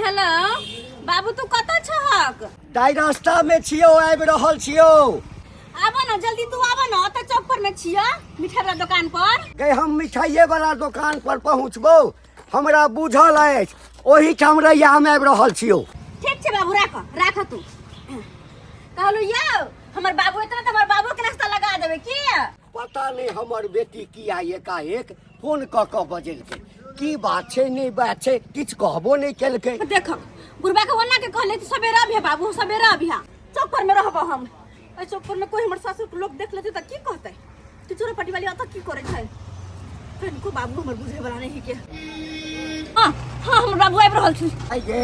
Hello बाबू तू कतऽ छहक? ताई रास्ता में छियो, आबि रहल छियो। आबो ना जल्दी, तू आबो ना, ओतऽ चौक पर में छियो मिठाई वाला दुकान पर। गई हम मिठाइये वाला दुकान पर पहुँचबो, हमरा बुझल अछि, ओही ठाम रहिया हम आबि रहल छियो। ठीक छै बाबू, राख तू। कहलू यौ हमर बाबू एतना त हमर बाबू के नाश्ता लगा देबै की? पता नहीं हमर बेटी किया एकाएक फोन कऽ बजेलकै, की बात छै नहीं बात छै किछ कहबो नहीं केलकै। देख बुढ़बा के ओना के कहले सवेरा अभिया बाबू, सवेरा अभिया चौक पर में रहबो हम। ए चौक पर में कोई हमर सासुर के लोग देख लेते त की कहतै? तू चोरा पट्टी वाली अत की करे छै? कनको बाबू हमर बुझे वाला नहीं के। हां हमर बाबू आबि रहल छी। आई गे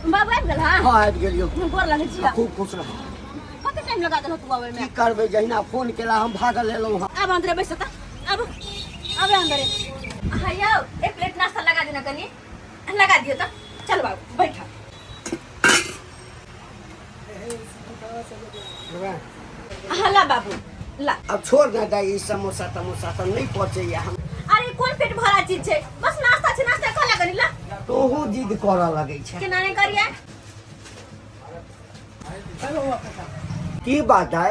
बाबू आबि गेल? हां आबि गेलियो। गोर लागै छी। खूब खुश रह। कते टाइम लगा देलौ तू आबै में? की करबै, जहिना फोन केला हम भागल एलौ। अब अंदर बैस त अब अंदर हायो एक प्लेट नाश्ता लगा देना, कनी लगा दियो त। चल बाबू बैठ। हला बाबू ला। अब छोड़ ना दाई, समोसा तमोसा तो नहीं पहुंचे हम। अरे कौन पेट भरा चीज छै, बस नाश्ता छै, नाश्ता खा ला कनी ला। तोहू जिद करऽ लगै छै। केना नहीं करिया? की बात है,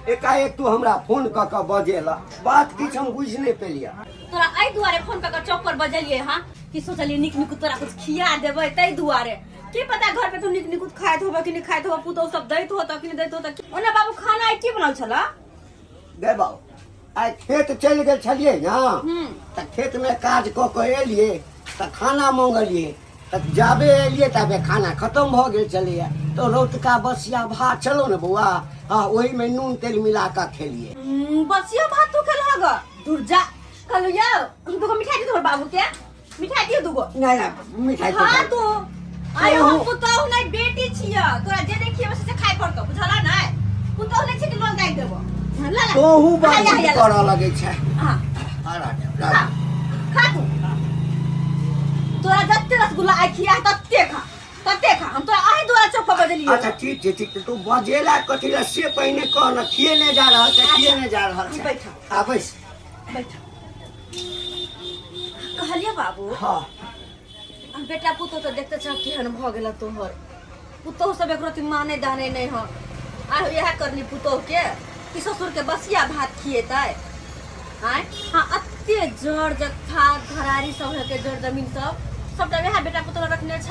एकाएक तू हमरा फोन कऽ बजेला, बात किछ हम बुझ नहीं पेलिया। तोरा आई दुआरे फोन कऽ चौक पर बजलिए हां कि सोचलिए निक निक तोरा कुछ खिया देबै, तै दुआरे। की पता घर पे तू निक निक खाइत होबे कि नहीं खाइत होबे, पुतौ सब दैत हो त कि नहीं दैत हो त। ओना बाबू खाना आई की बनल छला? गे बाबू आई खेत चल गेल छलिए ना, त खेत में काज कऽ के एलिए त खाना मांगलिए, त जाबे एलिए तबे खाना खत्म भ गेल छलिए। तो रौतका बसिया भात चलो ना बउआ, हाँ वही में नून तेल मिला कर खेलिए। बसिया भात तू खेलह ग? दूर जा। कहलू यौ दुगो मिठाई दे तोर बाबू के, मिठाई दियो दुगो। नहीं ना मिठाई हां तू आई हम पुतौ नहीं बेटी छिया, तोरा जे देखिए बस से खाइ पड़तो, बुझला नै? पुतौ नहीं छै कि लोन दाइ देबो। ला ला तोहू बात करऽ लगै छै। हां आ राजा खा तू। तोरा जत्ते रसगुल्ला आई खिया तत्ते खा, हम तोरा आही दुआरे चौक पर बजलिए। अच्छा ठीक छै ठीक छै, तू बजेला कथी ला से पहिने कह ना, किए नहीं जा रहल छै, किए नहीं जा रहल छै? बैठ आ बैस बैठ। कहलिए बाबू हाँ बेटा पुतो तो देखते छ केहन भ गेल तोहर। पुतो सब एकरो ती माने दाने नहीं हो। आ यह करनी पुतो के कि ससुर के बसिया भात खिएतै। आय हां अत्ते जड़ जत्था घरारी सब है के जड़ जमीन सबटा वह बेटा पुतो रखने छ।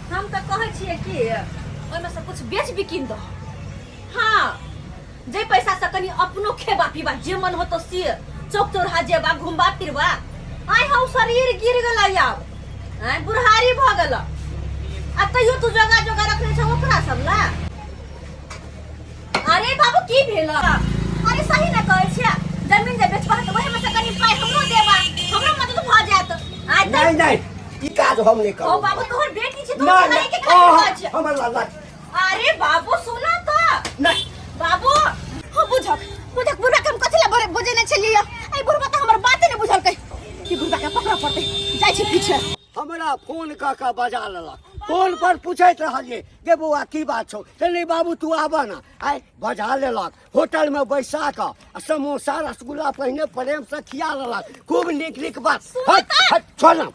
हम त कहै छिए कि ओइ में से कुछ बेच बिकिन दो। हां जे पैसा से कनी अपनो खेबा पीबा, जे मन हो तो से चौक चौराहा जेबा घुमबा फिरबा। आय हम शरीर गिर गेलै आब, आय बुढ़ारी भ गेल। आ तैयो तू जगह जगह रखने छ ओकरा सब ला। अरे बाबू की भेल? अरे सही न कहै छियै, जमीन जे बेचबा त ओहे में से कनी पाई हमरो देबा, हमरो मदद भ जात। आय नहीं नहीं ई काज हम नहीं करब। ओ बाबू तोहर बेटी छै, तोहर नहीं के काज छै। हमर लाला। अरे बाबू सुना त नहीं बाबू हो बुझक बुढ़ा के हम कथि ला बोझे नै छलिए। आई बुढ़बा त हमर बाते नै बुझलकै कि बुढ़बा के पकड़ पड़तै। जाय छी पीछे। हमरा फोन कऽ बजा लेलक, फोन पर पूछैत रहलिए गे बउआ की बात छौ, नहीं बाबू तू आबा ना। आई बजा लेलक, होटल में बैसा कऽ समोसा रसगुल्ला पहिने प्रेम से खिया लेलक, खूब निक निक बात। छोड़म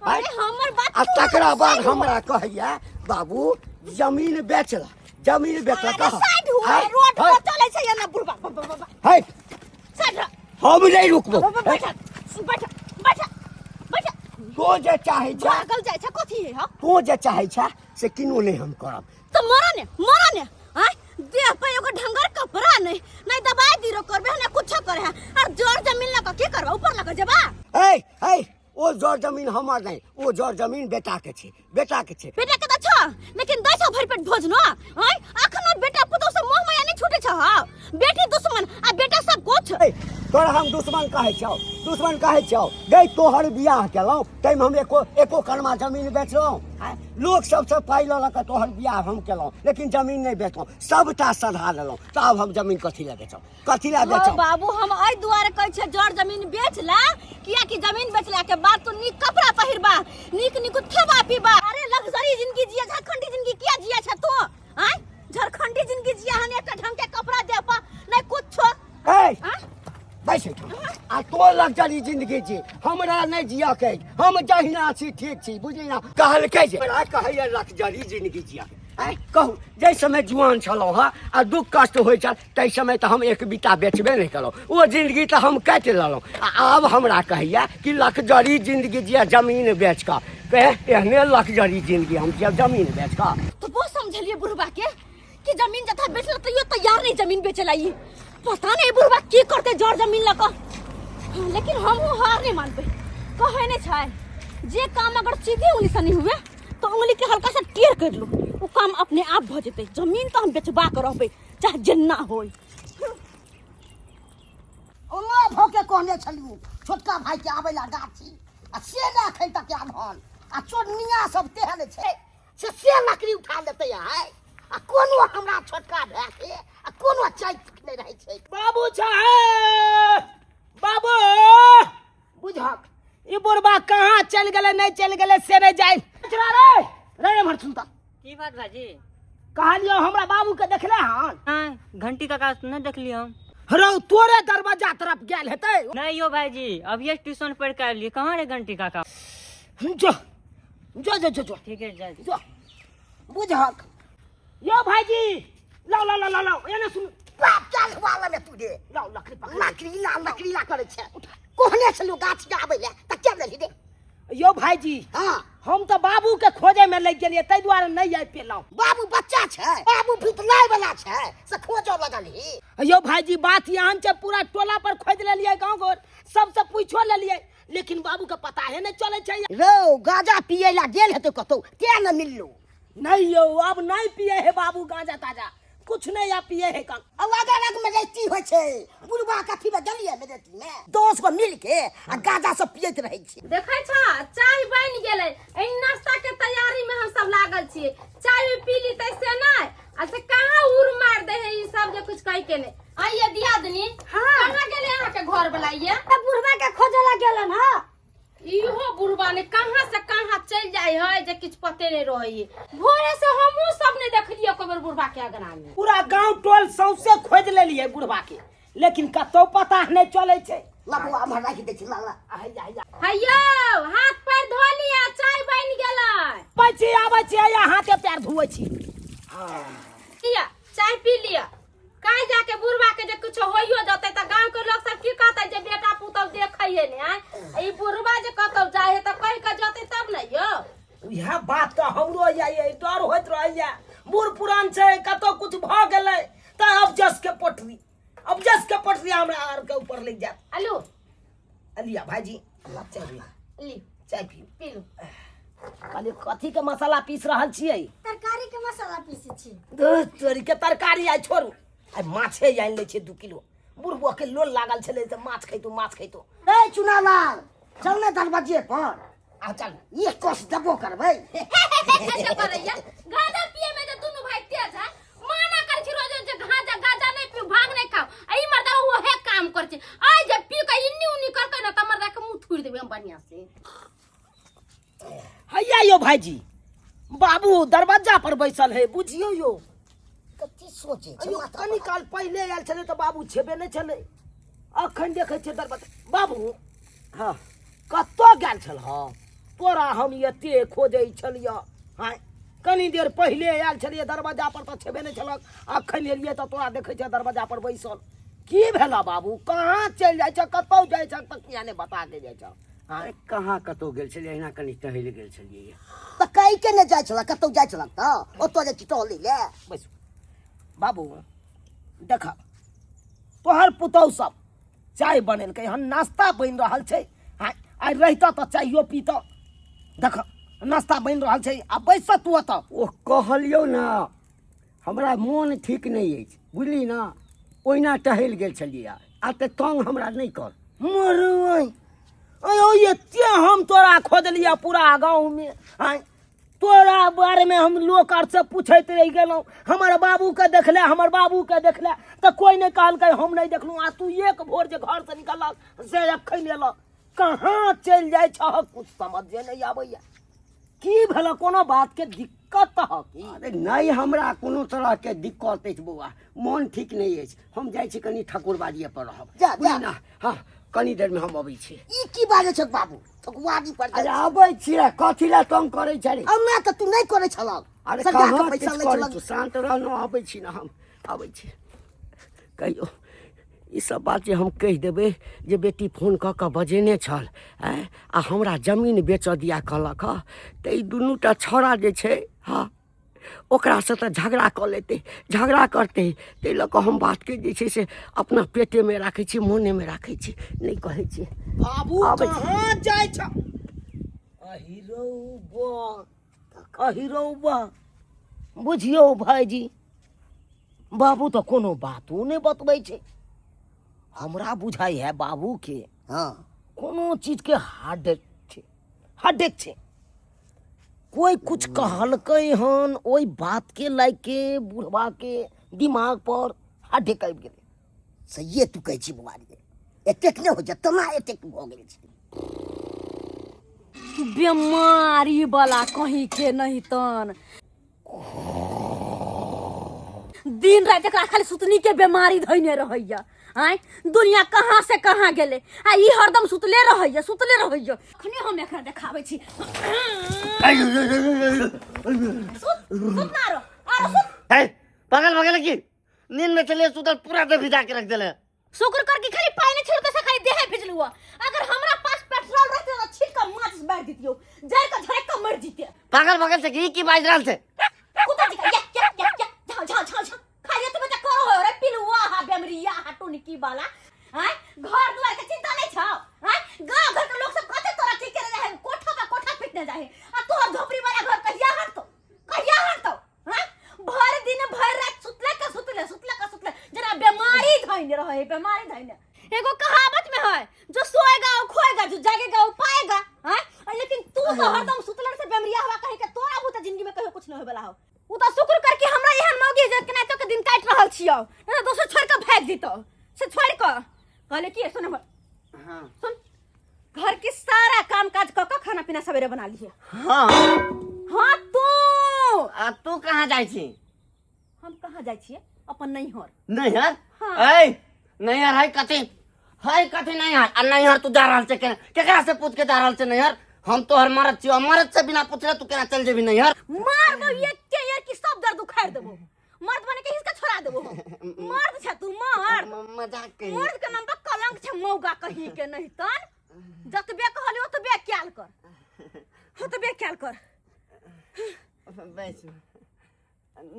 अरे हमर बात आ तकरा बाद हमरा कहैया बाबू जमीन बेचला, जमीन बेचला कह साइड हुआ रोड पर चलै छै या ना बुढ़बा। है साइड हम नहीं रुकबो। बैठ बैठ बैठ बैठ। तो जे चाहे छ भागल जाय छ कथि है? तो जे चाहे छ से किनो नहीं हम करब। तो मरा ने आय देह पे एगो ढंगर कपड़ा नहीं दबाई दिरो करबे ना कुछ करे है। और जोर जमीन लगा के करबा, ऊपर लगा जेबा। है ओ जोर जमीन हमर नहीं, ओ जोर जमीन बेटा के छै, बेटा के त छ, लेकिन दै छ भरि पेट भोज न। आय अखन बेटा पुतौ से मोह माया नहीं छूटे छ। बेटी दुश्मन आ बेटा सब कुछ। तोरा हम दुश्मन कहै छौ गई तोहर बियाह केलौं, तै में हम एको करमा जमीन बेचलौं। लोग सबसे पाई ल के तोहर बियाह हम केलौं, लेकिन जमीन नहीं बेचलौं, सबटा सधा लेलौं। तो अब हम जमीन कथी ला बेचौ, कथी ला बेचौ? बाबू हम आई दुआरे कहै छै जड़ जमीन बेच ला, किया कि जमीन बेचला के बाद तू नीक कपड़ा पहिरबा, नीक खेबा पीबा। अरे लग्जरी जिंदगी जिया, झारखंडी जिंदगी किया जिया छ तू? आय झारखंडी जिंदगी जिया हन, एकटा ढंग के कपड़ा देबा नहीं कुछ। ए बैठ आ तो लग्जरी जिंदगी छी हमरा नहीं जिया के हम जहिना छी ठीक छी बुझली ना कहलकै जे हमरा कहैया लग्जरी जिंदगी जिया आइ कहू जै समय जुआन छलहुँ हँ आ दुख कष्ट होइ छल तै समय तऽ हम एक बीता बेचबे नहीं केलहुँ ओ जिंदगी तऽ हम काटि लेलहुँ आ आब हमरा कहैया कि लग्जरी जिंदगी जिया जमीन बेच कऽ कहे एहने लग्जरी जिंदगी हम जिया जमीन बेच कऽ तो बहुत समझलिए बुढ़बा के कि जमीन जथा बेचल तो ये तैयार नहीं जमीन बेचला ये पता नहीं बुढ़बा की करते जड़ जमीन लगा लेकिन हम हार नहीं मानबे कहे नहीं छाय जे काम अगर सीधे उंगली से नहीं हुए तो उंगली के हल्का सा टेढ़ कर लो वो काम अपने आप भ जेते जमीन तो हम बेचबा कर रहबे चाहे जन्ना होय ओमा भोके कहने छलियो छोटका भाई के आवेला गाछी आ से ना खै तक के धन आ चोरनिया सब तेहन छै से लकड़ी उठा लेते है आ कोनो हमरा छोटका भाई के आ कोनो चाइत नहीं रहै छै बाबू साहब बाबू बुझक ई बुढ़बा कहाँ चल गेले नहीं चल गेले से नहीं जाए चला रे रे हमर सुनता की बात भाजी कहलियो हमरा बाबू के देखले हन हाँ घंटी काका न देखलिए हम हरौ तोरे दरवाजा तरफ गेल हेतै नहीं यो भाईजी अभी ट्यूशन पढ़ के आइलिए कहाँ रे घंटी काका जो जो जो जो जो ठीक है जा जो बुझक यो भाईजी लाओ लाओ लाओ लाओ एने सुन बाप चल वाला में तू दे लाओ लकड़ी पकड़ लकड़ी ला करे छै कहने छलियो गाछ के आवेला त के लेली दे यो भाईजी हां हम तो बाबू के खोजे में लग गेलिए तै द्वारे नहीं आइ पेलौ बाबू बच्चा छै बाबू फितलाई वाला छै से खोजो लगली यो भाईजी बात यहाँ से पूरा टोला पर खोज लेलिए गाँव घर सबसे पूछो लेलिए लेकिन बाबू के पता है नहीं चले छै रो गाजा पिए ला गेल हेतौ कतौ के न मिललो नहीं यो अब नहीं पिए है बाबू गांजा ताजा कुछ नहीं या पिए है कम अलग अलग में रहती हो छै बुढ़बा कथी में गलिए में रहती में दोस्त को मिल के आ गाजा सब पियत रहै छै देखै छ चाय बन गेलै ए नाश्ता के तैयारी में हम सब लागल छी चाय पी ली तै से नहीं आ से कहां उर मार दे है ई सब जे कुछ कह के नहीं आइए दियादनी कहां गेले अहाँ के घर बुलाइए बुढ़बा के खोजे ला गेलन हां इहो बुढ़बा ने कहां से कहां चल जाय है जे कुछ पते नहीं रही भोरे से हमहू सब ने देखलिए कोबर बुढ़बा के अगना में पूरा गांव टोल सौसे खोज लेलिए बुढ़बा के लेकिन कतो पता नहीं चले छै लबुआ हम राखि दै छी लाला हैयो हाथ पैर धो लिया चाय बन गेलै पछी आबै छै या हाथे पैर धुए छी लिया चाय पी लिया काहे जाके बुढ़बा के जे कुछ होइयो जते त गांव के लोग सब की कहतै जे बेटा पुतौ देखैये ने ई बुढ़बा जे कतौ जाय है त कह के जते तब न यो यह बात का हमरो ये डर होत रहैया बूढ़ पुरान छै कतो कुछ भ गेलै त अब जस के पटरी हमरा आर के ऊपर लग जात आलू अलिया भाईजी ली चाय पियो पी लो अरे कथी के मसाला पीस रहल छियै तरकारी के मसाला पीसे छी तोरी के तरकारी आई छोड़ू आई माछे आनि ले छै 2 किलो बुढ़बो के लोल लागल छले त माछ खैतो ए चुनालाल चल ने दरवाजे पर आ चल ये कोस दबो करबै ऐसे करैया गाजा पिए में जे दुनु भाई तेज है माना कर छी रोज जे गाजा नहीं पी भांग नहीं खाओ ई मर्दा वो है काम कर छी आई जे पी के इन्नी उन्नी कर के ना त मर्दा के मुंह थूर देबे हम बढ़िया से हैया यो भाईजी बाबू दरवाजा पर बैसल है बुझियो यो कथी सोचे छै अयो कनी काल पहले आयल छले त बाबू छेबे नहीं छले अखन देखे छै दरवाजा बाबू हां कतो गेल छल हां तोरा हम एते खोजै छलिया हां कनी देर पहले आयल छलिए दरवाजा पर त छेबे नहीं छलक अखन एलिए त तोरा देखे छै दरवाजा पर बैसल की भेला बाबू कहाँ चल जाय छ कतो जाय छ त किया ने बता के जाय छ हां कहाँ कतौ गेल छलिए एहिना कनी टहल गेल छलिए त कहि के ने जाय छला कतौ जाय छला त ओतो जे चिटोली ले बस बाबू देख तोहर पुतौ सब चाय बनेलकै हन नाश्ता बन रहल छै आई रहता त चाहियो पीता देख नाश्ता बन रहल छै आ बैस तू ओत ओ कहलियो ना हमरा मोन ठीक नहीं अछि बुझली ना ओहिना टहल गेल छलिए आ त तंग हमरा नहीं कर मरई अयो एते हम तोरा खोजलिया पूरा गांव में हां तोरा बारे में हम लोग आर से पूछत रह गेलौ हमर बाबू के देखले त कोई ने कहलकै हम नहीं देखलू आ तू एक भोर जे घर से निकलल से अखन एल कहाँ चल जाय छ कुछ समझ नहीं आबैया की भेल कोनो बात के दिक्कत ह की अरे नहीं हमरा कोनो तरह के दिक्कत अछि बौआ मोन ठीक नहीं अछि हम जाय छी कनी ठाकुरबाड़िए पर रहब जा, जा। बुझली ना हाँ कनी देर में हम अबै छी। ई की बाजे छ बाबू थकुआदी पर अरे अबै छी रे, कथी ला तंग करै छ रे? अब मैं तो तू नहीं करे छला। अरे सरकार कहाँ के पैसा किछु ले करै छला। तू शांत रह न, अबै छी न हम, अबै छी। कहियो ई सब बात जे हम कहि देबै जे बेटी फोन कऽ कऽ बजेने छल आ हमरा जमीन बेच दिया कहलक हँ, तऽ ई दुनू टा छौड़ा जे छै हाँ ओकरासँ तऽ झगड़ा कऽ लेतै, झगड़ा करतै। ताहि लऽ कऽ हम बातके जे छै से अपना पेटेमे राखै छी, मोनेमे राखै छी, नहि कहै छी। बाबू आबै छी। कहाँ जाइ छ? अहिरौबा बुझियौ भाईजी, बाबू तो कोनो बातो नहीं बतबै छै। हमरा बुझाई है बाबू के हां कोनो चीज के हार्डेक छै। कोई कुछ कहलकै हन, ओई बात के लाइक के बुढ़वा के दिमाग पर हार्डेक आबि गेलै। सही तू कहै छी बुआरी एतेक नहीं हो जतना एतेक भ गेल छै। बीमारी वाला कहीं के नहीं तन दिन रात एकरा खाली सुतनी के बीमारी धइने रहैया। आय दुनिया कहाँ से कहाँ गेले आ ई हरदम सुतले रहैया। अखने हम एकरा देखाबै छी। सुत ना रो, आरो सुत। है पागल पागल की नींद में चले सुतल पूरा दे भिजा के रख देले। शुक्र कर कि खाली पानी नहीं छोड़ते से खाली देह भिजल हुआ। अगर हमरा पास पेट्रोल रहते तो छीट कर माचिस बैठ दितियो, जर का झड़क का मर जीते। पागल पागल से की बाज रहल से? कुत्ता जी का या झा खाइए तो बच्चा करो हो रे पिलुआ हा बेमरिया हा टुनकी वाला। हां घर द्वार के चिंता नहीं छौ। हां गांव घर के लोग सब कते तोरा ठीक करे रहे, कोठा पिटने जाए आ तोहर झोपड़ी वाला घर कहिया हटतो। हां भर दिन भर रात सुतले जरा बीमारी धइने रहे, बीमारी धइने। एगो कहावत में है, जो सोएगा वो खोएगा, जो जागेगा वो पाएगा। हां लेकिन तू तो हरदम सुतले से बेमरिया हवा कहे के तोरा भूत जिंदगी में कहियो कुछ न होय वाला हो। उ तो शुक्र कर कि हमरा एहन मौगी जे केना तो के दिन काट रहल छियो, ना दोसर छोड़ के भाग दितो से छोड़ के कहले कि सुन हमर हां सुन घर के सारा काम काज क के खाना पीना सवेरे बना लिए। हां हां तू कहां जाय छी? हम कहां जाय छिए? अपन नैहर। नैहर? हाँ। ए नैहर है कथी नैहर? आ नैहर तू जा रहल से केकरा से पूछ के जा रहल से नैहर? हम तोहर मरद छियो, मरद से बिना पूछले तू केना चल जेबी नैहर? मार दो ये के यार की सब दर्द उखाड़ देबो, मर्द बने के हिसका छोड़ा देबो। मर्द छ तू, मर्द मजाक कही। मर्द के नाम पर कलंक छ मौगा कहीं के नहीं तन। जतबे कहली ओतबे क्याल कर। बैठ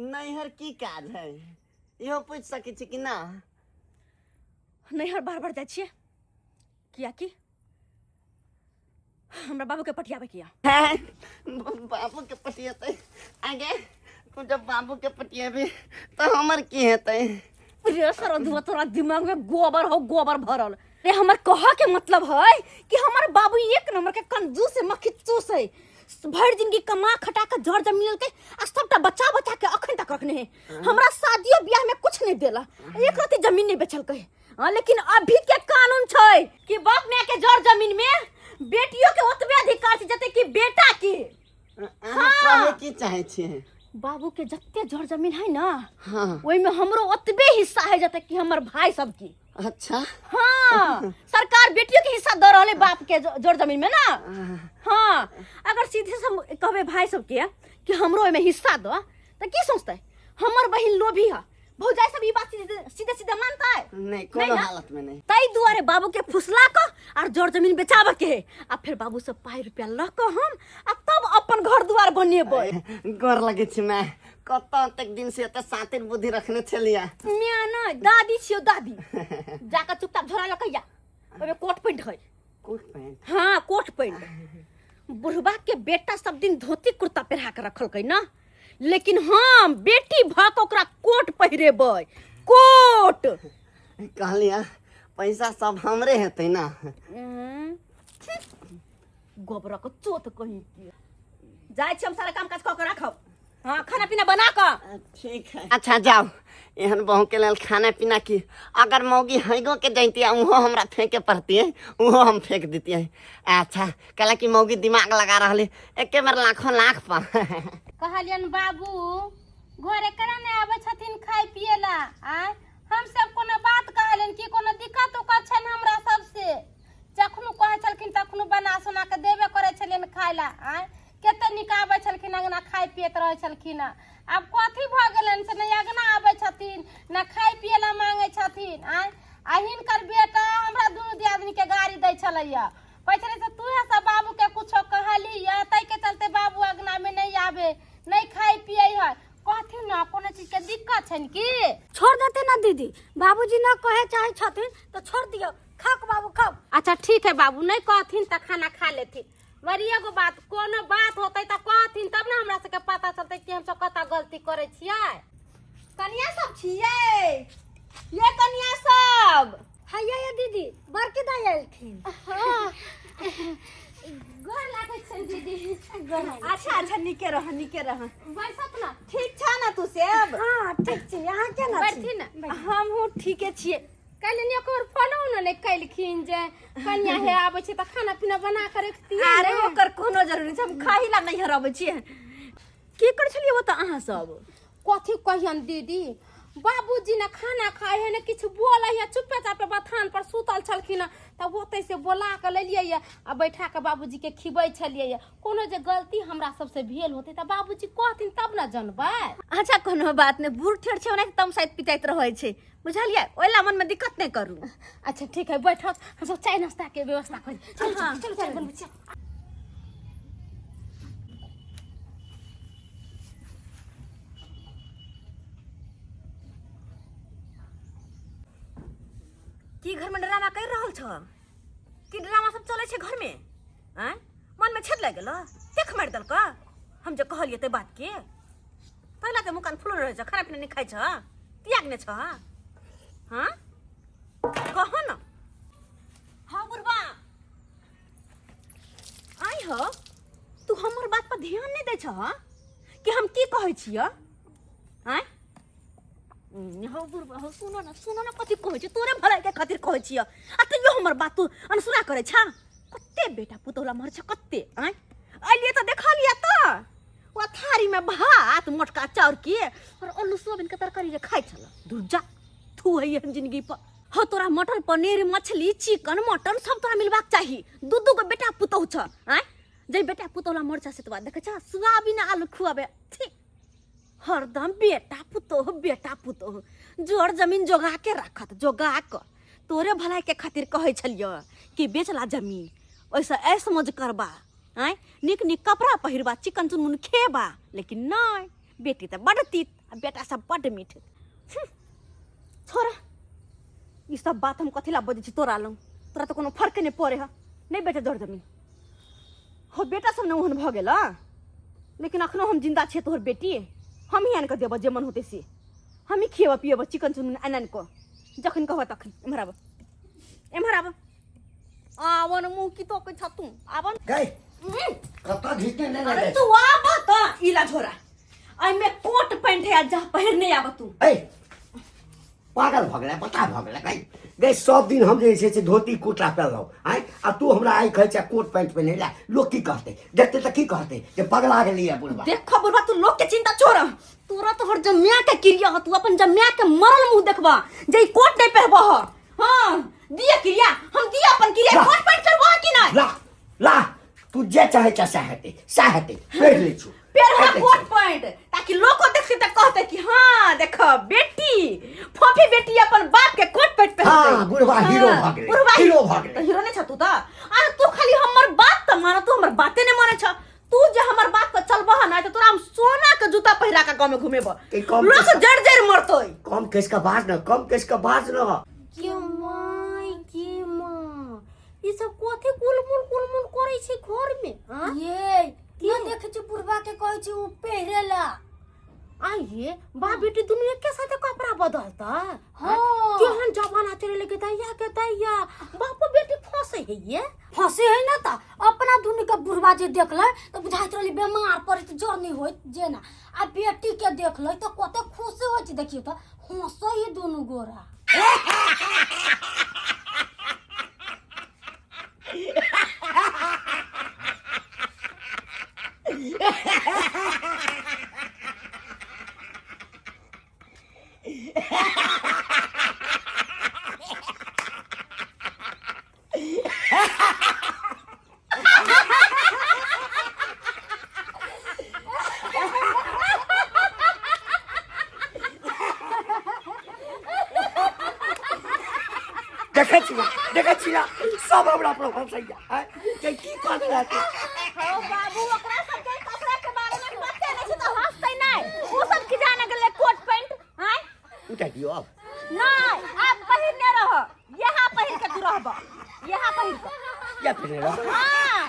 नैहर की काज है इहो पूछ सकै छी कि ना? नैहर बार जाइ छिए किया कि हमरा बाबू के पटियाबे किया। बाबू के पटियेतै आगे तू जब बाबू के पटियेबी तो हमर की हेतै? रे सर तोरा दिमाग में गोबर भरल। रे हमर कहा के मतलब है कि हमर बाबू एक नंबर के कंजूस है, मक्खीचूस है। भर जिंदगी कमा खटा के जड़ जमीन के आ सबटा बचा के अखन तक रखने है। हमरा शादियों ब्याह में कुछ नहीं देला, एक रत्ती जमीन नहीं बेचल कहे। लेकिन अभी के कानून छै कि बाप माय के जड़ जमीन में बेटियों के ओतबे अधिकार छै जते कि बेटा के। कहे की चाहे छी? बाबू के जत्ते जड़ जमीन है ना, हाँ ओई में हमरो ओतबे हिस्सा है जते कि हमर भाई सब की। अच्छा हाँ सरकार बेटियों के हिस्सा दे रहे बाप के जड़ जमीन में ना। हाँ अगर सीधे से कहबे भाई सब के कि हमरो में हिस्सा दो तो की सोचते? हमर बहिन लोभी है, भौजाई सब ई बात सीधे मानता है? नहीं कोनो हालत में नहीं। तई दुआरे बाबू के फुसला को और जड़ जमीन बेचाबे के है आ फिर बाबू से पाई रुपया ल के हम आ तब अपन घर दुआर बनेबै। गोर लगे छी मैं कत तक दिन से त सातिर बुद्धि रखने छलिया। मियां न दादी छियो दादी। जाकर चुपचाप झोरा ल कहिया ओबे कोट पैंट है। Coat pant? हाँ कोट पैंट। बुढ़वा के बेटा सब दिन धोती कुर्ता पहरा के रखल कई ना, लेकिन हम बेटी भाक ओकरा कोट पहिरेबै। कोट कहलिया पैसा सब हमरे हेतै ना। गोबरा को चोत कहीं के जाय छी हम सारा काम काज क के राखब। हाँ खाना पीना बना कर। ठीक है। अच्छा जाओ एहन बहू के लेल खाना पीना की अगर मौगी हैगो के जैती उहो हमरा फेंके पड़ती है, उहो हम फेंक देती है। अच्छा कहला कि मौगी दिमाग लगा रहली एके बार लाखों लाख पा। कहलियन बाबू घरे करा ने आवे छथिन खाय पिए ला। आय हम सब कोनो बात कहे कहलिन कि कोनो दिक्कत उक्कत छै न हमरा सबसे जखनो कहै छलखिन तखनो बना सोना के देबे करै छलिन खाय ला आय कते निकाबै छलखिन अंगना खाय पियत रहै छलखिन आब कथी भ गेलन से नहीं अंगना आबै छथिन न खाय पिए ला मांगे छथिन आय आ हिनकर बेटा हमरा दुनू दियादनी के गाड़ी दै छलैया कहै छलै से तू है सब बाबू के कुछो कहली या तै के चलते बाबू अंगना में नहीं आवे नहीं खाय पिए है कथी ना कोनो चीज के दिक्कत छन की छोड़ देते ना दीदी, बाबूजी ना कहे चाहे छथिन तो छोड़ दियो, खाओ बाबू खाओ। अच्छा ठीक है बाबू नहीं कहथिन त खाना खा लेथिन बड़ी एगो बात कोनो बात होतै त कहथिन तब ना हमरा सबके पता चलतै कि हम सब कता गलती करे छियै। कनिया सब छियै ये कनिया सब हैया ये दीदी बड़की दाई आइलखिन। गोर लागै छै दीदी अच्छा अच्छा निके रह बैसत ना ठीक छ ना तू सब? हाँ ठीक छै, यहाँ केना छी? बैठी ना हम हूँ ठीके छियै। कहलिन एकर फोनो न नहीं कैलखिन जे कन्या हे आबै छै त खाना पीना बना कर रखतियै। अरे ओकर कोनो जरूरी छै, हम खाही ला नहीं हरबै छियै। की कर छलियै वो त अहाँ सब? कथी कहियन दीदी बाबूजी ने खाना खाए है ने किछ बोलै है चुपे चापे बथान पर सुतल छलखिन त ओतै से बोला के लेलियै आ बैठा के बाबूजी के खिबै छलियै। कोनो जे गलती हमरा सबसे भेल होतै त बाबूजी कहथिन तब न जानबै। अच्छा कोनो बात नहीं, बूढ़ ठेर छै ओने तम साइड पिटाइत रहै छै, बुझलियै? ओइला मन में दिक्कत नहीं करू। अच्छा ठीक है बैठक हम सब चाय नाश्ता के व्यवस्था करी। चल हाँ, चल चल बनबू चल। की घर में ड्रामा कर रहल छ? की ड्रामा सब चले छै घर में? हैं? मन में छेद लग गेलो? देख मार दल का? हम जे कहलिए ते बात के पहला के मुकान फुल रह छ, खाना पीना नहीं खाइ छ, त्याग ने छ। हां कहो न। हां बुरबा आई हो तू हमर बात पर ध्यान नहीं दे छ कि हम की कहै छियै? हैं हो बुरबा हो सुनो ना कथी कहै छी? तोरे भलाई के खातिर कहै छियै आ तैयो हमर बात तू अनसुना करै छ। कत्ते बेटा पुतौला मर छ कत्ते आय आइलिए त देखलिए त वो थारी में भात मोटका चाउर के और आलू सोयाबीन के तरकारी जे खाइ छल। दूर जा तू है हम जिंदगी पर हो तोरा मटन पनीर मछली चिकन मटन सब तोरा मिलबाक चाहिए। दू को बेटा पुतौ छ आय जे बेटा पुतौला मर छ से तो बात देखे छ सोयाबीन आलू खुआबे ठीक हरदम बेटा पुतोह जोर जमीन जोगा के रखत जोगा क तोरे भलाई के खातिर कहै छलियो कि बेचला जमीन ओइसे ऐ समझ करबा आय निक निक कपड़ा पहिरबा चिकन चुनमुन खेबा, लेकिन नहीं बेटी त बड़ तीत आ बेटा सब बड़ मीठ। छोरा ई सब बात हम कथी ला बजै छी तोरा लंग? तोरा तो कोनो फर्क नहीं पड़े है, नहीं बेटे जोर जमीन हो बेटा सब न ओहन भ गेल लेकिन अखनो हम जिंदा छे। तोहर बेटी हम ही आन के देब जे मन होते से हम ही खिएब पिएब चिकन चुन आन को जखन कहब तखन। एम्हर आब आवन मुंह की तो के छतू आवन गई कत्ता घिसने नहीं अरे लगे। तू आब त इला झोरा आई में कोट पैंट है जा पहिर नहीं आब तू। ए पागल भ गेलै, पता भ गेलै। गई सब दिन हम जे छै धोती कुर्ता पहनलौ आय आ तू हमरा आइ कहै छै कोट पैंट पहिने ला। लोग की कहते देखते त की कहते जे पगला गेलिए बुढ़वा। देखो बुढ़वा तू लोग के चिंता छोड़, तोरा तो हर जम्या के क्रिया ह, तू अपन जम्या के मरल मुंह देखबा जे कोट नहीं पहनबा ह। हां दिया क्रिया हम दिया अपन क्रिया कोट पैंट करबा कि नहीं? ला तू जे चाहे चाहते पहन ले छु पेरहा कोट पैंट ताकि लोग को देखते त कहते कि हां देखो बेटी फोफी बेटी अपन बाप के कोट पैंट पहनते। हां बुढ़वा हीरो भ गेलै, हीरो भ गेलै। तो हीरो नहीं छ तू त आ तू खाली हमर बात त मानो, तू हमर बाते नहीं माने छ। तू जे हमर बात पर चलबा ना त तोरा हम सोना के जूता पहिरा के गांव में घुमेब, लोग जड़ मरतोय। कम केस का बाज न के मां ई सब कथी गुलमुल करै छै घर में? ये ना देखे छी बुढ़वा के कहै छी उ पहिरेला। आइए बाप बेटी दुनू एक साथे कपड़ा बदलता। हाँ। केहन जमाना चले लगे दैया बाप बेटी फंसे है ये फंसे है ना त अपना दुनू के बुढ़वा जे देखलै त बुझाइत रहली बीमार पड़े त जर नहीं होइत जेना आ बेटी के देखलै त कते खुश होय छै। देखियो त हंसै ये दुनू गोरा। देखे छिया सब हमरा पर हंसैया हैं के की कर रहा तू हो बाबू ओकरा सब के कपड़ा के बारे में बाते नहीं तो हंसतै नहीं उ सब की जाने गेले कोट पैंट हैं उठा दियो अब नहीं आप पहिरने रह यहां पहिर के तू रहबा यहां पहिर के या फिर रह हां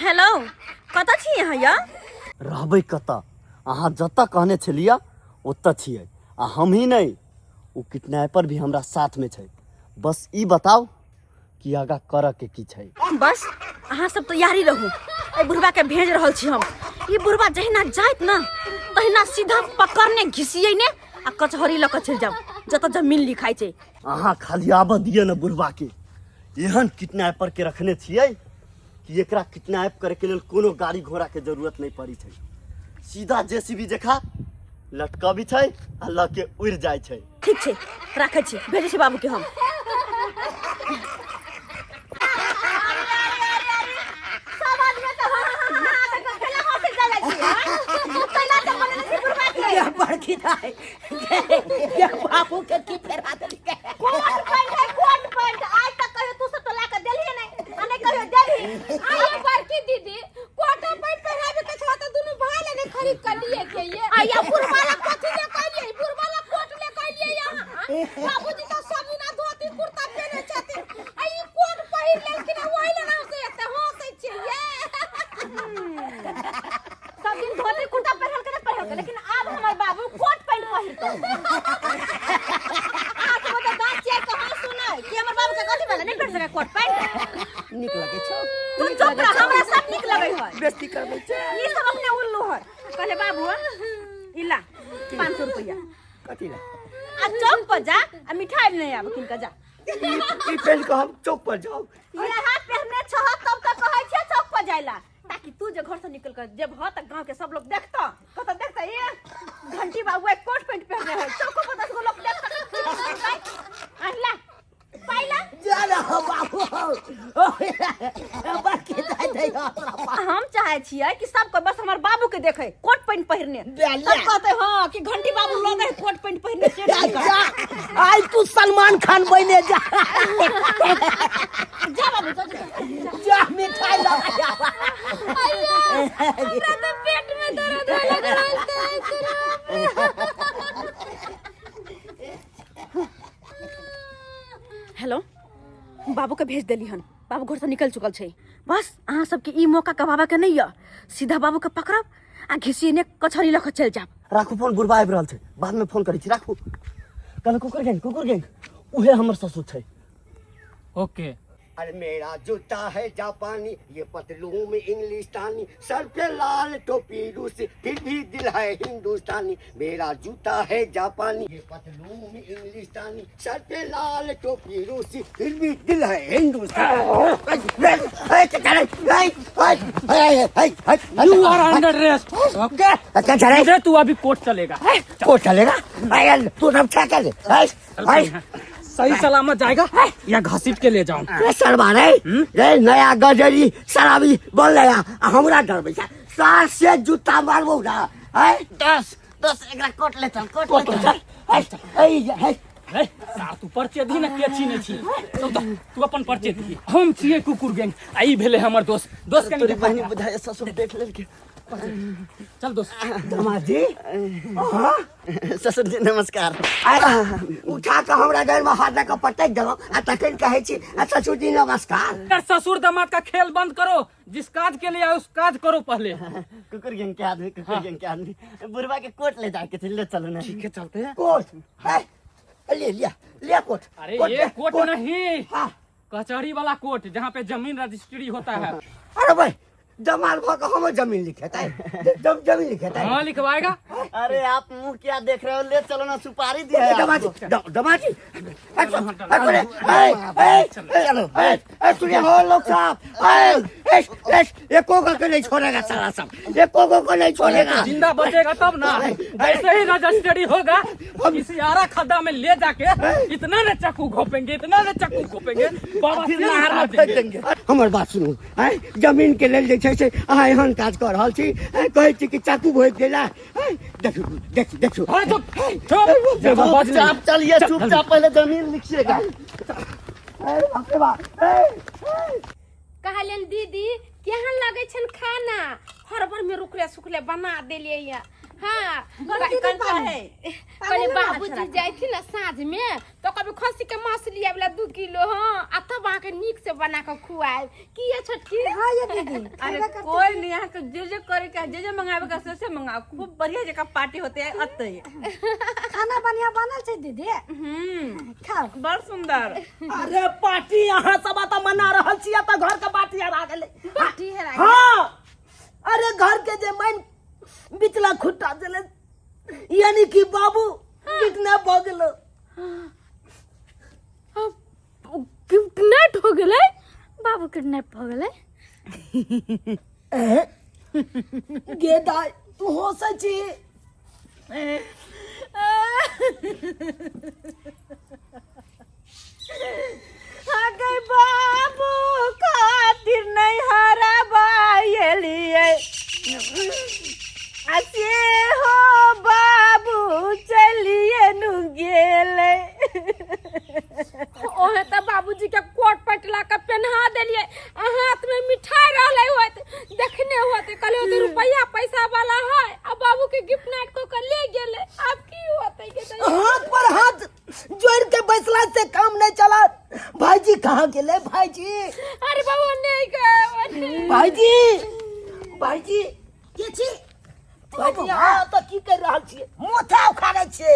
हेलो कतऽ छी अहाँ या रहबै कतऽ अहाँ जतऽ कहने छलियै ओतऽ छियै आ हम ही नहीं ओ किडनैपर भी हमरा साथमे छै बस ई बताओ कि आगाँ करऽ के की छै बस अहाँ सब तैयारी रहू ए बुढ़वा के भेज रहल छी हम ई बुढ़वा जहिना जाइत ना तहिना सीधा पकड़ने घिसियै ने आ कचहरी लऽ कऽ चलि जाऊ जतऽ जमीन लिखाइ छै अहाँ खाली आबऽ दिअ ने बुढ़वा के एहन किडनैपर के रखने छियै कि एकरा किडनैप करे के लेल कोनो गाड़ी घोड़ा के जरूरत नहीं पड़ी छै सीधा जेसीबी जखा लटकबी छै आ लऽ के उड़ि जाइ छै ठीक छै राखै छी भेजै छी बाबू के हम सब आदमी तऽ हां खेला हंसे जाला छी तैना तऽ बनले छी बुढ़वा के ये बड़की दाई ये बाबू के की फेरा देली के कोट पैंट आज तक कहियो तू सब तो ला के देलिए नहीं आ नहीं कहियो देली आइए बड़की दीदी कोट पैंट पहनावे के छला त दुनु भाई ले खरीद कर लिए के ये आया बुढ़वाला कथि ले कहिए बुढ़वाला कोट ले कहिए यहां बाबूजी तो सब ना धोती कुर्ता पहने छथिन आ ई कोट पहिर लेलखिन ओइ ले ना से एते हंसै छियै सब दिन धोती कुर्ता पहन के नहीं पहन के लेकिन अब हमर बाबू कोट पैंट पहिरते आज वो तो बात चेक कहां सुनै कि हमर बाबू के कथि वाला नहीं पहन सके कोट पैंट निक लगे छौ तू चुप रह हमरा सब निक लगै है बेइज्जती करबै छै ई सब अपने उल्लू है कहले बाबू इला 500 रुपया कथि ला आ चौक पर जा आ मिठाई नहीं आब किन के जा ई पहन के हम चौक पर जाओ यहाँ पहनने छह तब तक कहै छै चौक पर जाइला ताकि तू जे घर से निकल कर जब हो तक गांव के सब लोग देखता कत देखता ये घंटी बाबू एक कोट पैंट पहने है चौक पर 10 लोग देखता आइला पाइला जाना हो बाबू बड़की दाई दे हम चाहे छियै कि सबको बस हमर बाबू के देखे कोट पैंट पहिरने सब कहते हां कि घंटी बाबू लोग है कोट पैंट पहिरने से आई तू सलमान खान बने जा जा बाबू जा मिठाई ला हमरा तो पेट में दर्द लग रहा हेलो बाबू के भेज देली हन बाबू घर से निकल चुकल छै बस अहाँ सबके ई मौका कबाबा के नहीं है सीधा बाबू के पकड़ब आ घिसिने कचहरी लख चल जाब राखू फोन बुढ़वा आबि रहल छै बाद में फोन करै छी राखू कहल कुकुर गैंग उहे हमर ससुर छै ओके अरे मेरा जूता है जापानी ये पतलून में इंग्लिस्तानी सर पे लाल टोपी रूसी फिर भी दिल है हिंदुस्तानी मेरा जूता है जापानी ये पतलून में इंग्लिस्तानी सर पे लाल टोपी रूसी फिर भी दिल है Hindustani you are under arrest okay तू अभी कोर्ट चलेगा कोर्ट चलेगा तू सब क्या कर दे सही सलामत जाएगा या घसीट के ले जाऊं सरवा रे नया गजरी शराबी बोल रहा हमरा डरबै छै सार से जूता मारबो ना है 10 एकरा कोट ले चल कोट ले चल है सार तू पर्चे दी ना के छी नहीं छी तू अपन पर्चे दी हम छिए कुकुर गैंग आई भेले हमर दोस्त के तोरी बहनी बुझाए ससुर देख लेलके चल दोस्त दामाद जी ससुर जी नमस्कार उठा के हमरा घर में हाथ के पटक देलो आ तखन कहै छी ससुर जी नमस्कार ससुर दामाद का खेल बंद करो जिस काज के लिए आए उस काज करो पहले कुकुर गैंग के आदमी बुढ़वा के कोट ले जाके ले चलो ना ठीक है चलते हैं कोट है लिया कोट अरे ये कोर्ट नहीं कचहरी वाला कोर्ट जहाँ पे जमीन रजिस्ट्री होता है अरे भाई जमाल भक हम जमीन लिखेता है जमीन लिखेता है हाँ लिखवाएगा अरे आप मुंह क्या देख रहे हो ले चलो ना सुपारी दी है दमाजी सुनिए हो लोग साहब एको को नहीं छोड़ेगा साला सब, एको को नहीं छोड़ेगा। जिंदा बचेगा तब ना, ऐसे ही रजिस्ट्री होगा। किसी आरा खड्डा में ले जाके इतना न चाकू घोपेंगे, इतना न चाकू घोपेंगे, बाबा फिर सिर नहर मार में फेंक देंगे। देंगे। हमर बात सुनू, जमीन के लेल जे छै अहाँ एहन काज कर रहल छी, कहै छी कि चाकू भोंक देला। देखू देखू देखू, हाँ, चुप जब बच जा। चुपचाप चलिए, चुपचाप पहले जमीन लिखिएगा। कहलियन दीदी केहन लगे छन खाना, हर भर में रुकले सुखले बना देलिए या। हाँ पहले बाबूजी जाए थी ना साँझ में, तो कभी खस्सी के मांस लिया वाला 2 किलो, हाँ आ तब आके नीक से बना के खुआए की ये छोटकी। हाँ ये दीदी, अरे कोई नहीं यहाँ के जे करे का जे मंगावे का से मंगाओ, खूब बढ़िया जगह पार्टी होते है अत खाना बढ़िया बनल छै दीदी। खाओ बड़ सुंदर। अरे पार्टी यहाँ सब आता मना रहल छियै त घर के बात याद आ गेलै। पार्टी है हाँ, अरे घर के जे माइन बिचला खुट्टा देले, यानी कि बाबू किडनैप भ गेलो। किडनैप हो गेलै, बाबू किडनैप हो गेलै। गे दाई तू होसे छी। अगर बाबू खातिर नहीं हरा बायलिए असे हो बाबू चलिए नु गेले। ओहे त बाबूजी के कोट पटला के पहना देलिए, हाथ में मिठाई रहले होत, देखने होत कहले तो रुपया पैसा वाला है, अब बाबू के गिफ्ट नाइट को कर ले गेले। अब की होतै के हाथ पर हाथ जोड़ के बैसला से काम नहीं चला। भाईजी कहाँ गेले भाईजी? अरे बाबू नहीं गए भाईजी, भाईजी के छी भाईजी यहाँ तो की कर रहल छियै? मोथा उखाड़ै छै।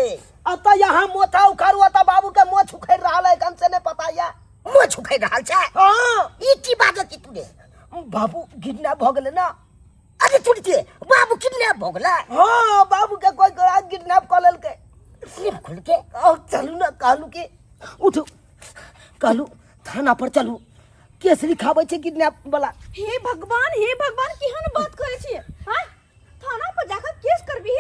अत यहाँ मोथा उखाड़ू, अत बाबू के मोछ उखड़ रहल है, हमसे नहीं पता या। मोछ उखड़ि रहल छै? हाँ, ई की बात की तूने? बाबू किडनैप भ गेले ना। अरे तुरते बाबू किडनैप भ गेलै? हाँ, बाबू के कोई गोरा किडनैप कर लेलकै। स्लिप खोल के अब चलू ना, कहलू के उठू, कहलू थाना पर चलू, केस लिखाबै छै किडनैप वाला। हे भगवान केहन बात करे छिए? हां थाना पर जाकर केस करबी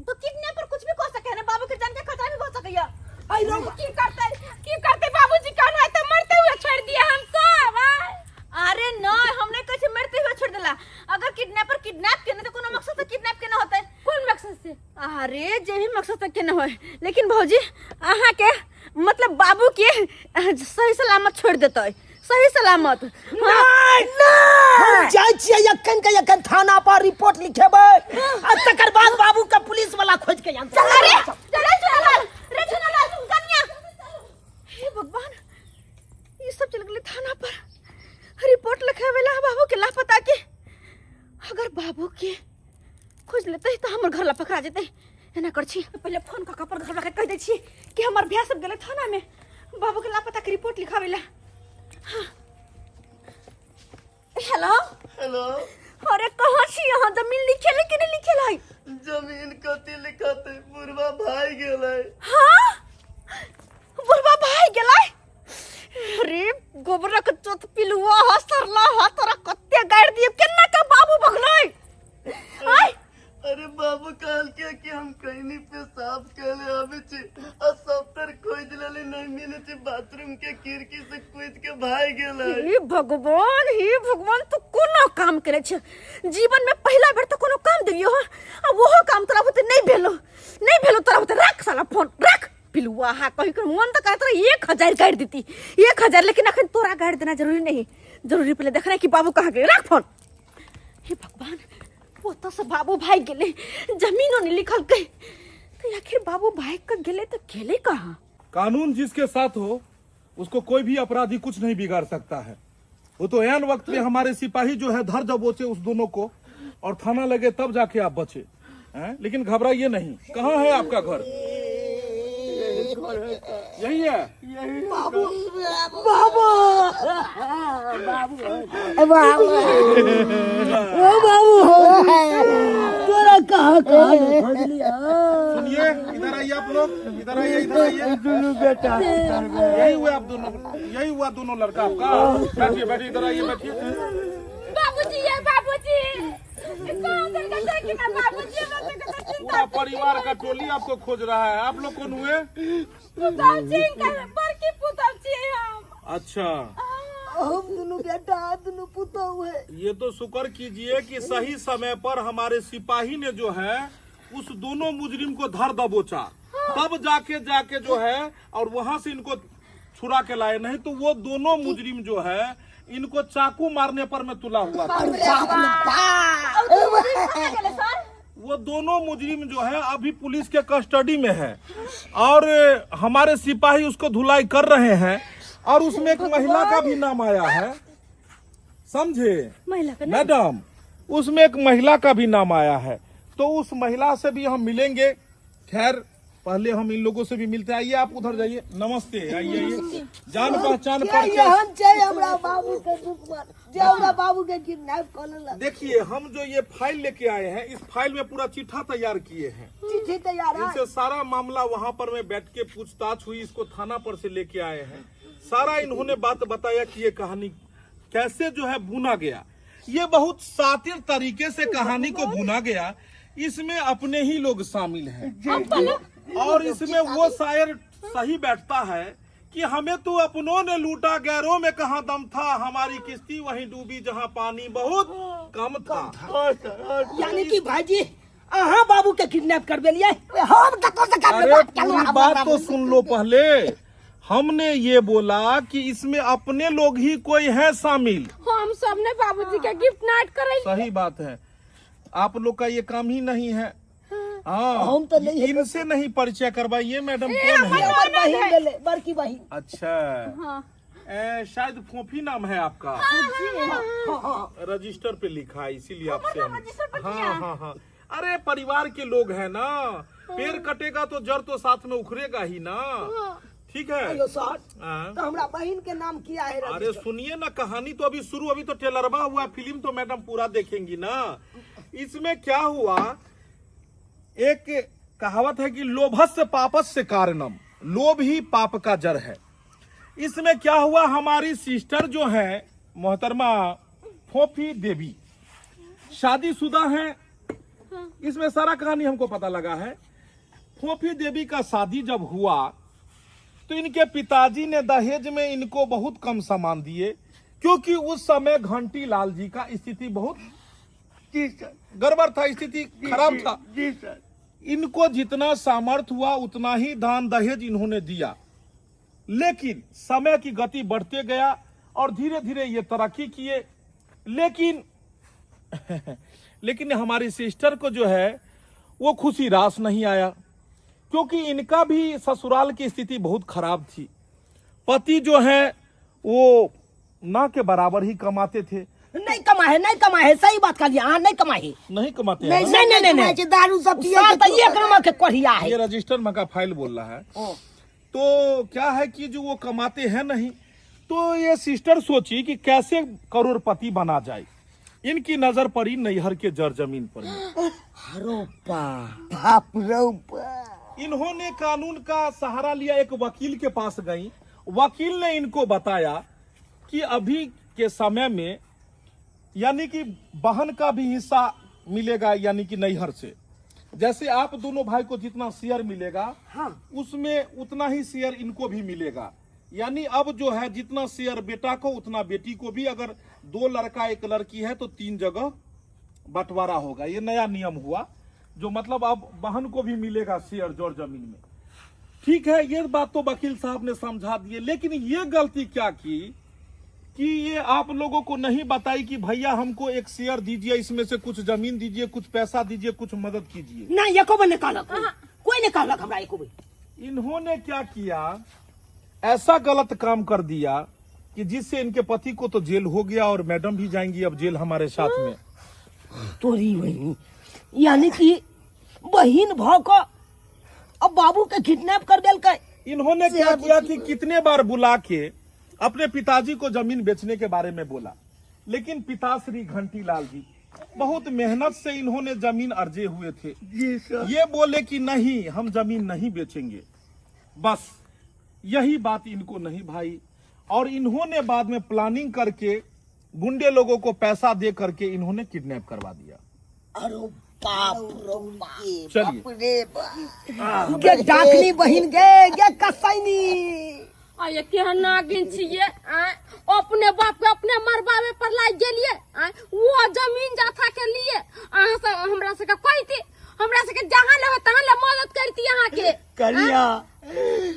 तो किडनैपर कुछ भी कह सके ना, बाबू के जान के खतरा भी हो सकैया। आई रो की करते बाबूजी कहना है तो मरते हुए छोड़ दिया हम सब। अरे नहीं, हमने कैसे मरते हुए छोड़ देला। अगर किडनैपर किडनैप केने तो कोनो मकसद से किडनैप केना होतै? कौन मकसद से? अरे जे भी मकसद से केना होय, लेकिन भौजी अहाँ के मतलब बाबू के सही सलामत छोड़ देतै, सही सलामत। नहीं नहीं, हम जाय छियै यखन के यखन थाना पर रिपोर्ट लिखेबै, आ तकर बाद बाबू के पुलिस वाला खोज के आनतै। अरे रे चुनालाल कन्या, हे भगवान ये सब चल गेलै थाना पर रिपोर्ट लिखावेला बाबू के लापता के। अगर बाबू के खोज लेते तो हमर घर ला पकड़ा जेतै। एना कर छी पहले फोन का पर घर लगा कह दै छी कि हमर भैया सब गेलै थाना में बाबू के लापता के रिपोर्ट लिखावेला। हाँ। हेलो हेलो, अरे कहाँ छी यहाँ? जमीन लिखेले कि नहीं लिखेले? जमीन कथी लिखते, बुढ़वा भाई गेलै। हाँ बुढ़वा भाई गेलै? अरे गोबरक चोत पिलुआ हसरला हतरा कत्ते गाड़ दिए, केना का बाबू भगलै? आय अरे बाबू कहल के कि हम कहीं पेशाब करे आवे छी, आ सफ्तर खोज लेले नहीं मिले छी, बाथरूम के खिड़की से कूद के भाग गेलै। हे भगवान तू कोनो काम करे छ? जीवन में पहला बेर तो कोनो काम देलियो ह, आ वहो काम तोरा बुते नहीं भेलो तोरा बुते। रख साला फोन रख, पिलुआ हा कहि के मन तो कहत 1000 गाड़ देती, 1000, लेकिन अखन तोरा गाड़ देना जरूरी नहीं, जरूरी पहले देखना कि बाबू कहाँ गए। रख फोन। हे भगवान, वो तो सब बाबू भाई गेले, जमीनों नहीं लिखल के, तो आखिर बाबू भाई का गेले तो गेले कहाँ? कानून जिसके साथ हो उसको कोई भी अपराधी कुछ नहीं बिगाड़ सकता है। वो तो ऐन वक्त में हमारे सिपाही जो है धर दबोचे उस दोनों को, और थाना लगे तब जाके आप बचे हैं। लेकिन घबराइए नहीं। कहाँ है आपका घर? यही है। बाबू बाबू बाबू ओ बाबू, तोरा कहाँ खोज लिया? सुनिए, इधर आइए आप लोग, इधर आइए, इधर आइए। बेटा यही हुआ आप दोनों, यही हुआ दोनों लड़का आपका। बैठिए बैठिए, इधर आइए, बैठिए। बाबूजी कौन देगा देखी ना बाबूजी पूरा परिवार का टोली आपको खोज रहा है। आप लोग कौन हुए? पुतौजी का बड़की पुतौजी हम। अच्छा, हम दोनों बेटा दोनों पुतो हुए। ये तो शुक्र कीजिए कि सही समय पर हमारे सिपाही ने जो है उस दोनों मुजरिम को धर दबोचा, तब जाके जो है और वहां से इनको छुड़ा के लाए, नहीं तो वो दोनों मुजरिम जो है इनको चाकू मारने पर मैं तुला हुआ था। वो दोनों मुजरिम जो है अभी पुलिस के कस्टडी में है और हमारे सिपाही उसको धुलाई कर रहे हैं और उसमें एक महिला का भी नाम आया है, समझे मैडम? उसमें एक महिला का भी नाम आया है, तो उस महिला से भी हम मिलेंगे। खैर पहले हम इन लोगों से भी मिलते हैं। आइए आप उधर जाइए। नमस्ते, आइए आइए। जान पहचान बाबू के दुश्मन जो हमरा बाबू के किडनैप कर लेला। देखिए, हम जो ये फाइल लेके आए हैं, इस फाइल में पूरा चिट्ठा तैयार किए हैं। चिट्ठी तैयार है। इनसे सारा मामला वहाँ पर मैं बैठ के पूछताछ हुई, इसको थाना पर से लेके आए हैं। सारा इन्होंने बात बताया कि ये कहानी कैसे जो है बुना गया। ये बहुत सातिर तरीके से कहानी को बुना गया। इसमें अपने ही लोग शामिल हैं और इसमें वो शायर सही बैठता है कि हमें तो अपनों ने लूटा, गैरों में कहाँ दम था, हमारी किस्ती वहीं डूबी जहाँ पानी बहुत कम था। यानी कि भाईजी अहाँ बाबू के किडनैप कर देलिए। हम तो से अरे पूरी बात तो सुन लो पहले। हमने ये बोला कि इसमें अपने लोग ही कोई है शामिल। हम सबने बाबूजी का गिफ्ट नाइट करे। सही बात है, आप लोग का ये काम ही नहीं है। हाँ, हम तो नहीं है। इनसे नहीं परिचय करवाइए। मैडम कौन है? हमर बहिन गेले, बड़की बहिन। अच्छा, शायद फोफी नाम है आपका। रजिस्टर पे लिखा है, इसीलिए आपसे हाँ। अरे परिवार के लोग हैं ना, पेड़ कटेगा तो जड़ तो साथ में उखड़ेगा ही ना। ठीक है। तो हमरा बहन के नाम किया है। अरे सुनिए ना, कहानी तो अभी शुरू, अभी तो ट्रेलरवा हुआ, फिल्म तो मैडम पूरा देखेंगी ना। इसमें क्या हुआ, एक कहावत है कि लोभस्य पापस्य कारणम, लोभ ही पाप का जड़ है। इसमें क्या हुआ, हमारी सिस्टर जो है मोहतरमा फोफी देवी शादीशुदा है। इसमें सारा कहानी हमको पता लगा है। फोफी देवी का शादी जब हुआ तो इनके पिताजी ने दहेज में इनको बहुत कम सामान दिए, क्योंकि उस समय घंटी लाल जी का स्थिति बहुत गड़बड़ था, स्थिति खराब था। जी सर। इनको जितना सामर्थ्य हुआ उतना ही दान दहेज इन्होंने दिया, लेकिन समय की गति बढ़ते गया और धीरे धीरे ये तरक्की किए। लेकिन हमारी सिस्टर को जो है वो खुशी रास नहीं आया, क्योंकि इनका भी ससुराल की स्थिति बहुत खराब थी। पति जो है वो ना के बराबर ही कमाते थे। नहीं कमाए, सही बात कर दिया। हाँ, नहीं कमाए, नहीं कमाते हैं। नहीं दारू सब एक नंबर के कोढ़िया है। ये रजिस्टर में का फाइल बोल रहा है। तो क्या है कि जो वो कमाते हैं नहीं, तो ये सिस्टर सोची कि कैसे करोड़पति बना जाए। इनकी नजर पड़ी नैहर के जर जमीन पर। इन्होंने कानून का सहारा लिया, एक वकील के पास गई। वकील ने इनको बताया कि अभी के समय में यानी कि बहन का भी हिस्सा मिलेगा, यानी कि नैहर से। जैसे आप दोनों भाई को जितना शेयर मिलेगा, उसमें उतना ही शेयर इनको भी मिलेगा। यानी अब जो है जितना शेयर बेटा को उतना बेटी को भी, अगर 2 लड़का 1 लड़की है तो 3 जगह बंटवारा होगा। ये नया नियम हुआ, जो मतलब अब बहन को भी मिलेगा शेयर जोड़ जमीन में। ठीक है, ये बात तो वकील साहब ने समझा दिए, लेकिन ये गलती क्या की कि ये आप लोगों को नहीं बताई कि भैया हमको एक शेयर दीजिए, इसमें से कुछ जमीन दीजिए, कुछ पैसा दीजिए, कुछ मदद कीजिए। नहीं, एको भी निकालक, कोई निकालक हमरा एको भी। इन्होंने क्या किया, ऐसा गलत काम कर दिया कि जिससे इनके पति को तो जेल हो गया और मैडम भी जाएंगी अब जेल हमारे साथ में। तोरी बहनी, यानी कि बहन भाव को अब बाबू के किडनैप कर देल के। इन्होंने क्या किया कि कितने बार बुला के अपने पिताजी को जमीन बेचने के बारे में बोला, लेकिन पिताश्री घंटी लाल जी बहुत मेहनत से इन्होंने जमीन अर्जे हुए थे। जी सर। ये बोले कि नहीं, हम जमीन नहीं बेचेंगे। बस यही बात इनको नहीं भाई, और इन्होंने बाद में प्लानिंग करके गुंडे लोगों को पैसा दे करके इन्होंने किडनैप करवा दिया। अरे बाप रे बाप, चलिए। बाप रे बाप। गे डाकनी बहिन गे कसैनी ये केहन नागिन छिए अपने बाप के अपने मरबावे पर लाग गेलिए वो जमीन जाथा के लिए अहाँ से हमरा से कहती हमरा से जहां ले तहां ले मदद करती अहाँ के करिया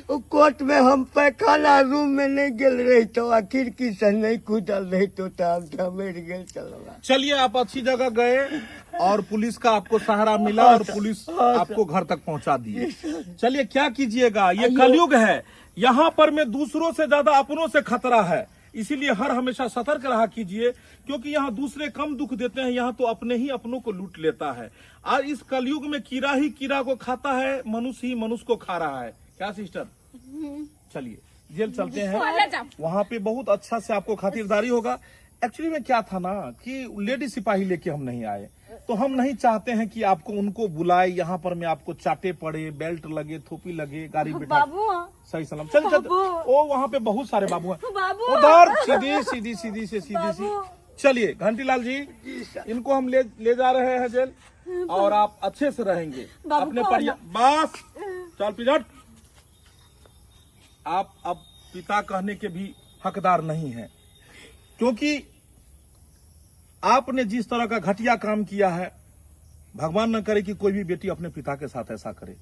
वो कोर्ट में हम पैखाना रूम में नहीं गेल रही तो आखिर की से नहीं कूदल रही तो हम मर गए। चलो चलिए, आप अच्छी जगह गए और पुलिस का आपको सहारा मिला और पुलिस आपको घर तक पहुंचा दिए। चलिए, क्या कीजिएगा, ये कलयुग है, यहाँ पर में दूसरों से ज्यादा अपनों से खतरा है, इसीलिए हर हमेशा सतर्क रहा कीजिए, क्योंकि यहाँ दूसरे कम दुख देते हैं, यहाँ तो अपने ही अपनों को लूट लेता है। और इस कलयुग में कीड़ा ही कीड़ा को खाता है, मनुष्य ही मनुष्य को खा रहा है। क्या सिस्टर? चलिए जेल चलते हैं, वहाँ पे बहुत अच्छा से आपको खातिरदारी होगा। एक्चुअली में क्या था ना कि लेडी सिपाही लेके हम नहीं आए, तो हम नहीं चाहते हैं कि आपको उनको बुलाए, यहाँ पर में आपको चाटे पड़े, बेल्ट लगे, थोपी लगे, गाड़ी बैठा सही सलाम। चल चल, ओ वहाँ पे बहुत सारे बाबू हैं उधर, सीधी सी। चलिए घंटीलाल जी, इनको हम ले जा रहे हैं जेल, और आप अच्छे से रहेंगे अपने परिवार। बस चल पिजट, आप अब पिता कहने के भी हकदार नहीं हैं, क्योंकि आपने जिस तरह का घटिया काम किया है, भगवान न करे कि कोई भी बेटी अपने पिता के साथ ऐसा करे।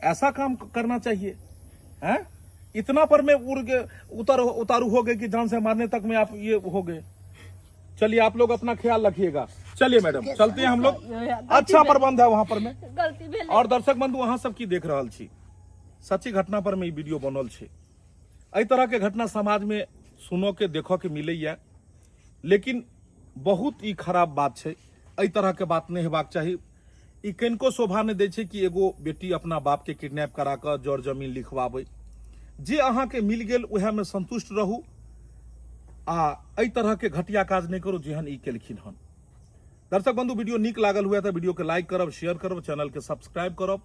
ऐसा काम करना चाहिए हैं? इतना पर में उतारू हो गए कि जान से मारने तक में आप ये हो गए। चलिए, आप लोग अपना ख्याल रखिएगा। चलिए मैडम, चलते हैं हम लोग। अच्छा प्रबंध है वहां पर में, और दर्शक बंधु वहां सब की देख रहल छी, सच्ची घटना पर में ई वीडियो बनल छे। एहि तरह के घटना समाज में सुनो के देखो के मिलैया, लेकिन बहुत ही खराब बात छे। एहि तरह के बात नहीं हेबाक चाही। ई कनिको शोभा नहीं दै छे कि एगो बेटी अपना बाप के किडनैप करा कर जर जमीन लिखवाबे। जे अहाँ के मिल गेल उहे में संतुष्ट रहू, आ एहि तरह के घटिया काज नहीं करू जेहन ई केलखिन हन। दर्शक बंधु, वीडियो नीक लागल हुआ तो वीडियो के लाइक करब, शेयर करब, चैनल के सब्सक्राइब करब,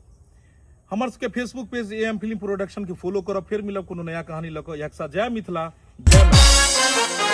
हमर सबके Facebook page AM film production के फॉलो करब। फिर मिलब कोनो नया कहानी लऽ कऽ। एक साथ जय मिथिला, जय मैथिली।